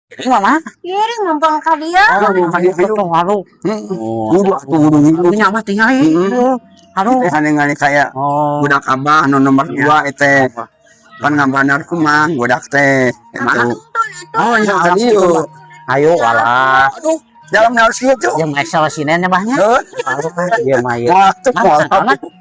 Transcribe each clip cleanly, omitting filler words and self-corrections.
Ini mama. Kiring mumpung ka dia. Aduh, aduh. Kudu Ini nyaman tinggal aduh. Hanengan kayak budak abah nu nomor 2 teh. Kan ngabanar kumah budak teh. Itu. Oh, Ya ya itu. ayo walah. Aduh, dalam harus gitu. Yang Excel sinenya bahnya. Heuh. Iya mah ya. Wah, tuh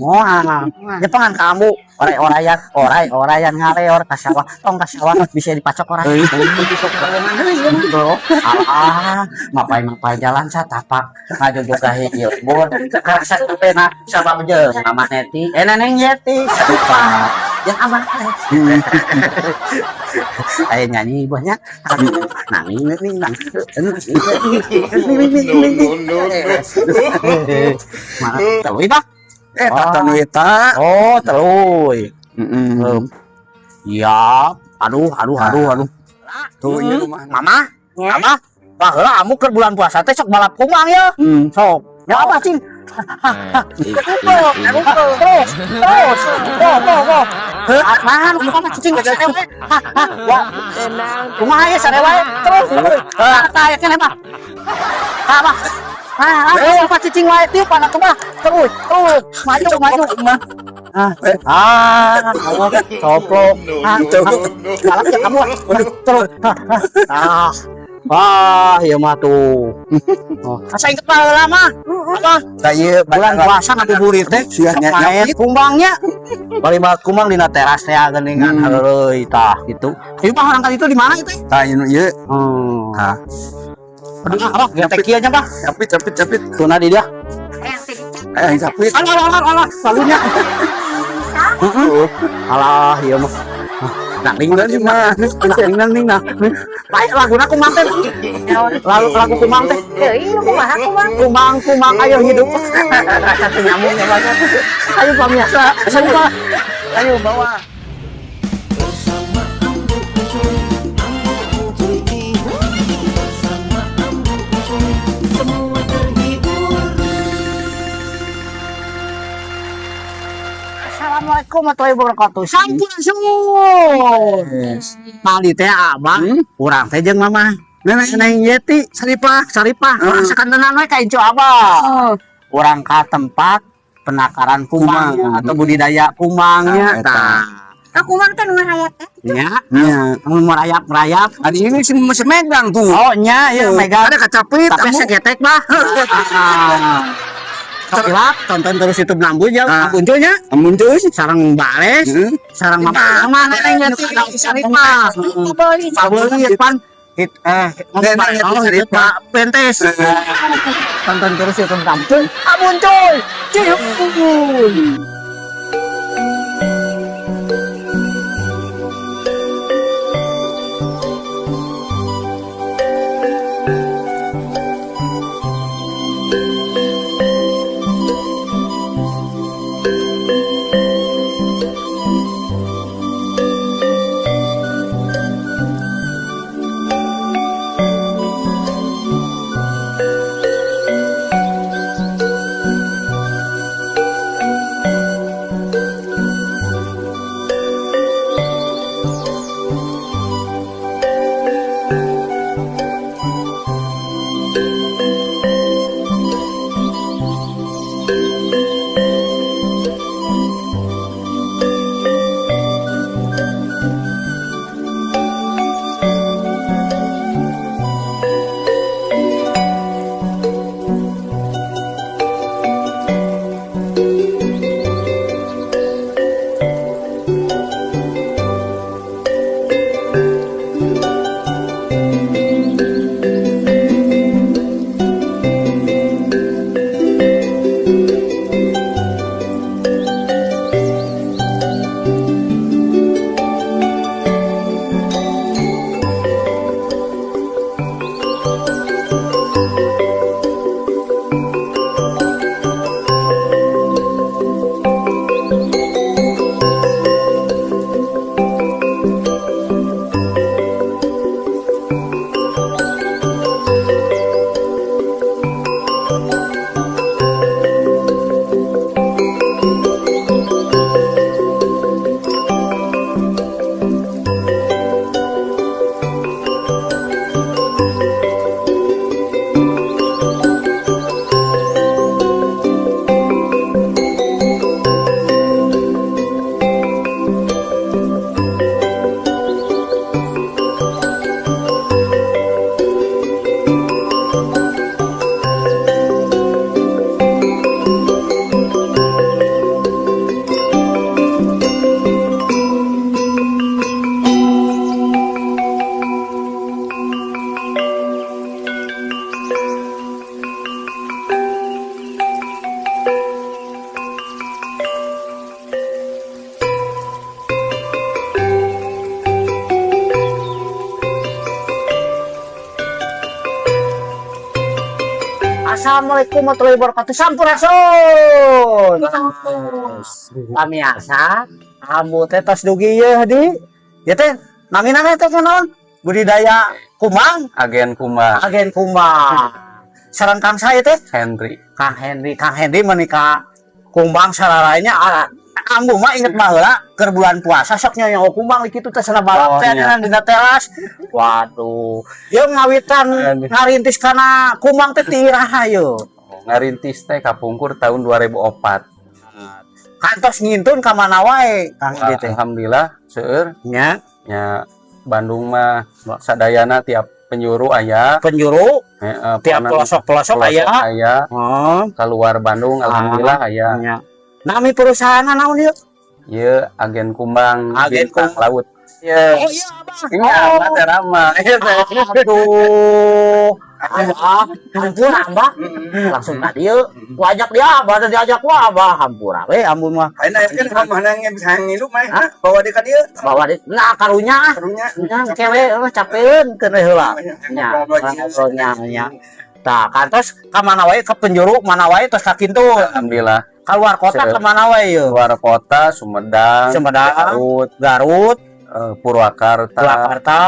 Moal. Jepangan kamu orayan ngaleor ka sawah. Tong ka sawah bisa dipacok orang. Bro. Mapai jalan satapak. Ngajujug ka hijil. Bun, kerasa tepena sabab jeung mama Neti. Neneng Yeti. Satapak. Yang abah. Ayo nyanyi banyak. Nangis nih. Mana tahu itu? Tatan wita. Oh, teluy. Iya. Aduh. Tuh ieu rumah. Mama. Mama. Wah, heula amu keur bulan puasa teh sok balap kumang ya. Sok. Ya apa, Cing? Terus. Apaan? Kumaha cicing sarewe? Kumaha ya sarewe? Terus. Kata aya keneh mah. Apa? Apa cicing wae tiup anak mah. Terus. Maju. Kamu coplok. Galak ya kamu. Terus. Ya mah tuh. Asa inget baheula mah. Apa? Da ieu Bulan puasa ngabuburit teh Sia main kumbangnya. Bari bal kumbang dina teras teh geuningan heureui tah gitu. Ieu mah orang itu di mana itu? tah ieu. Hah. Aduh, apa? Getek kieu nya, Bah. Capit. Tuna di dia. Capit. Alah, salunya. Alah, ieu mah. Nang mah. nah. Baik laguna kumang teh. Lagu kumang teh. Deui nu kumaha kumaha. Kumang ayo hidup. Satu nyamuk ya banyak. Ayo pemirsa. Ayo bawa. Bersama Ambu Ucuy ini. Bersama Ambu Ucuy semua terhibur. Assalamualaikum warahmatullahi wabarakatuh. Sampurasun. Tadi teh abang, urang teh jeung mama. Neneng Yeti, Saripah. Rasakan tenang we ka incu abang. Urang ka tempat penakaran kumang atau budidaya kumangnya. Ka kumang teh nu hayat teh. Nya, mun merayap. Adi ini si megang tuh. Oh nya, ieu megang. Ada kacapit. Tapi segetek bah. Sok tonton terus YouTube Nambun ya, munculnya. Muncul. Sarang bales, sarang mama neneng Yeti Saripah. Pabeuli pan Pentes. Tonton terus YouTube Nambun. Muncul. Cium. Assalamualaikum warahmatullahi wabarakatuh. Sampurasun. Kami asa ambu teh tos dugi ye di. Ya teh namina teh naon? Budidaya kumang, Agen kumang agen kumang. Sareng Kang saya teh Henry. Kang Henry menikah kumbang sararanya ambu mah inget baheula keur bulan puasa sok nyonya kumbang di kitu teh sana balap teh dina teras. Waduh, ieu ngawitan ngarintis kana kumbang teh ti rahayu. Ngarintis teh kapungkur tahun 2004. Kantos ngintun ka mana wae Kang Henry teh. Alhamdulillah seueur Nya nya Bandung mah sadayana tiap penjuru aya penjuru tiap pokona pelosok-pelosok aya. aya Oh, keluar Bandung alhamdulillah aya. nya. Nami perusahaan naon ieu? Ieu agen kumbang Agen bintang kumbang. laut. Oh iya, Abang. Ini apa teh Rama? Aduh. Hampura, Abah. Langsung tadi yuk. Wajak dia, Abah. Ada diajak wah, Abah. Hampura. Ampun mah. Ayeuna kan mana bisa ngilu mah bawa di ka dieu. Bawa di, nah, karunya. Karunya. Nya, kewe, capeun. Kena heula. Nya, ngobrolnya. Nya. Tah, kantos ka mana wae, ke penjuru, mana wae, terus ka kintu. Alhamdulillah. Keluar kota ke mana wae yuk. Luar kota Sumedang, Garut, Purwakarta. Jakarta,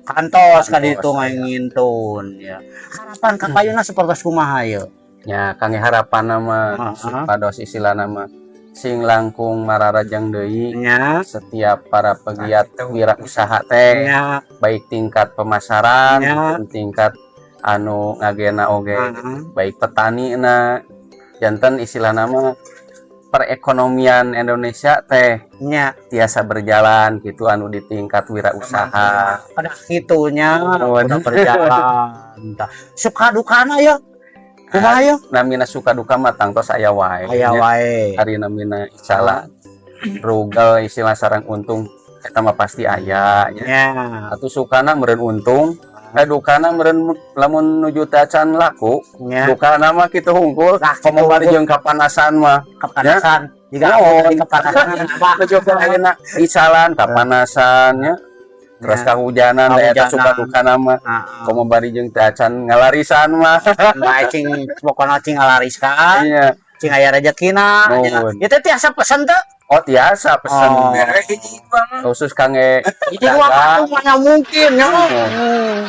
kantos ka ditu ngintun. Ya. Harapan kakayuna seperti kumaha yeuh. Ya, kangge harapan nama pados istilah nama sing langkung mararajang deui Nya. setiap para pegiat wirausaha teh Nya. baik tingkat pemasaran Ya. maupun tingkat anu ngagena oge baik petani na janten istilah nama perekonomian Indonesia teh Nya. tiasa berjalan gitu anu di tingkat wirausaha. Pada kitunya Oh, udah berjalan. Tah, suka dukana ya. Kumaha ya? Namina suka duka mah tangtos aya wae. Aya wae. Hari namina insyaallah rugal istilah sarang untung eta mah pasti aya nya. Nya. Atuh sukana meureun untung, dukana meureun lamun nuju teh acan laku. Nya. Dukana mah kitu hungkul, komo bari jeung kapanasan mah. Kepanasan. Jika Naon? di kepanasan apa? Nuju ka ayeuna isalan kapanasan nya. Terus kahujanan da eta suka dukana mah. Komo bari jeung teh acan ngalarisan mah. Bae cing pokona cing ngalariskan, Iya. cing aya rezekina. Nuhun. Ieu teh tiasa pesen teh. Oh tiasa pesen. Oh. Khusus kangge Itu waktu mana mungkin ya.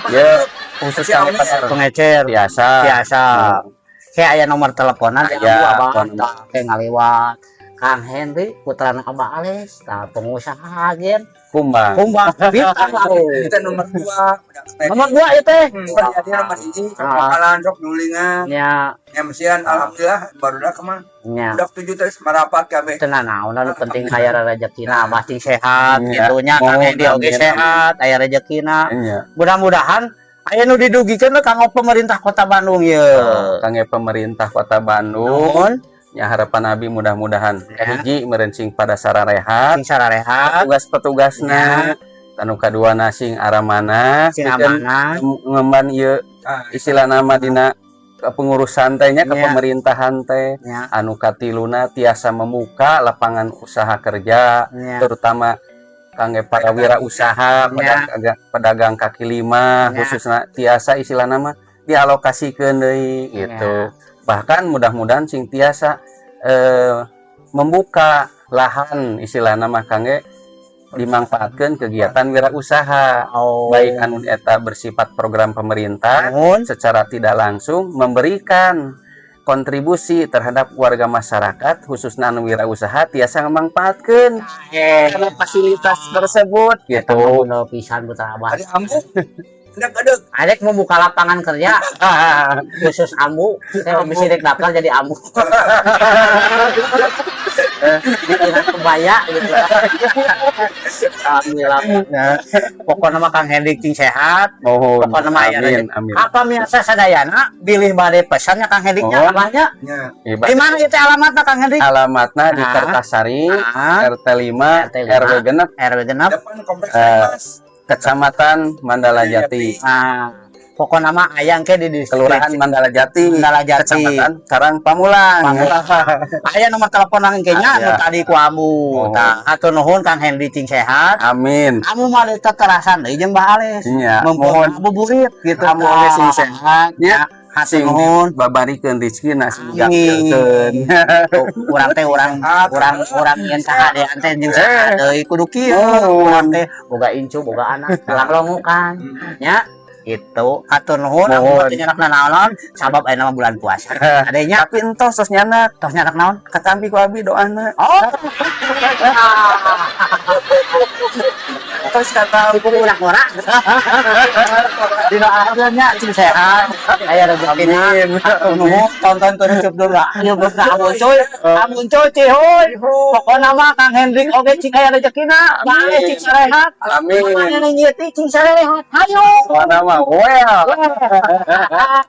ya khusus kangge Pengecer biasa. biasa. Kayak aya nomor teleponan Aya, ya Abah. telepon. Kayak ngalewat. Kang Henry putrana Abah Ales, tah pengusaha agen. Kumbang. Kumbang bintang laut. Kita nomor 2. Nomor 2 itu teh. Jadi nomor 1 bakalan rok nulingan. Nya, Ya mesian alhamdulillah baru dah kemana. nya. Udah 7 terus merapat kabeh. Tenan naon anu penting aya rezekina Abah cing sehat Iya. gitunya Kang Mohon, Henry oge amin, sehat, aya rezekina. Iya. Mudah-mudahan aya nu didugikeun kanggo pemerintah Kota Bandung ye. Kangge pemerintah Kota Bandung. Nuhun, Ya harapan Abi mudah-mudahan Ya. hiji merencing pada sararehat. sing sararehat, Petugas-petugasna. Anu kaduana sing aramana. sing Pikeun amanah. ngemban ieu istilah nama dina kepengurusan teh nya ke Ya. pemerintahan teh. Nya, Anu katiluna tiasa membuka lapangan usaha kerja nya. terutama kangge para wirausaha pedagang kaki lima Ya. khususnya tiasa istilah nama dialokasikeun deui gitu. Bahkan mudah-mudahan sing tiasa membuka lahan istilah nama kangge dimanfaatkan kegiatan wirausaha Oh. baik anu eta bersifat program pemerintah Nuhun, secara tidak langsung memberikan kontribusi terhadap warga masyarakat khususnya anu wirausaha tiasa memanfaatkan karena fasilitas tersebut eta gitu. mah pisan putra Abah. Ada ambu, ada Adek mau buka lapangan kerja khusus ambu, saya bisa daftar jadi ambu. Jadi kebaya gitu. Alhamdulillah. Pokoknya mah Kang Henry cing sehat. mohon Pokoknya mah aya amin rezeki. amin. Apa miasa sadayana bilih bade pesannya Kang Henry nya Oh. abahnya. Ibarat Di mana itu alamatnya Kang Henry? alamatnya di Ah. Kertasari Ah. RT 5 RT 5. RW genep RW genep. Kecamatan Mandala Jati Nah, pokoknya mah ayang ke di Kelurahan Mandala Jati Mandala Jati. Kecamatan Karang Pamulang. Aya nomor telepon nang kenya anu Aya. tadi ku ambu. Oh. Tah, hatur nuhun Kang Henry cing sehat. Amin. Kamu mah teterasan deui jeung Mbah Ales. Iya, Mumpung mohon abu burit gitu. kamu tah. oge sing sehat nya sing nuhun. babarikeun rezekina sing Amin. gangkeun. Urang teh urang nyen sahadean teh jeung saha deui kudu kieu. Urang teh boga incu boga anak ulang longokan. Nya itu hatur nuhun Nuhun. aku nyanak naon sabab aya nama bulan puasa. Adanya Tapi entos tos nyanak tos nyanak naon? katampi ku abi doana. Oh. Terus kata Ibu ulah ora. Dina akhirnya cing sehat. Aya rezekina. Amin. Nuhun tonton terus dulu lah. Ieu bos amun cuy. Amun cuy cihoy. Pokona mah Kang Hendrik oge cing aya rezekina. Bae cing sarehat. Amin. Mana nyeeti cing sarehat. Hayo. Mana mah well.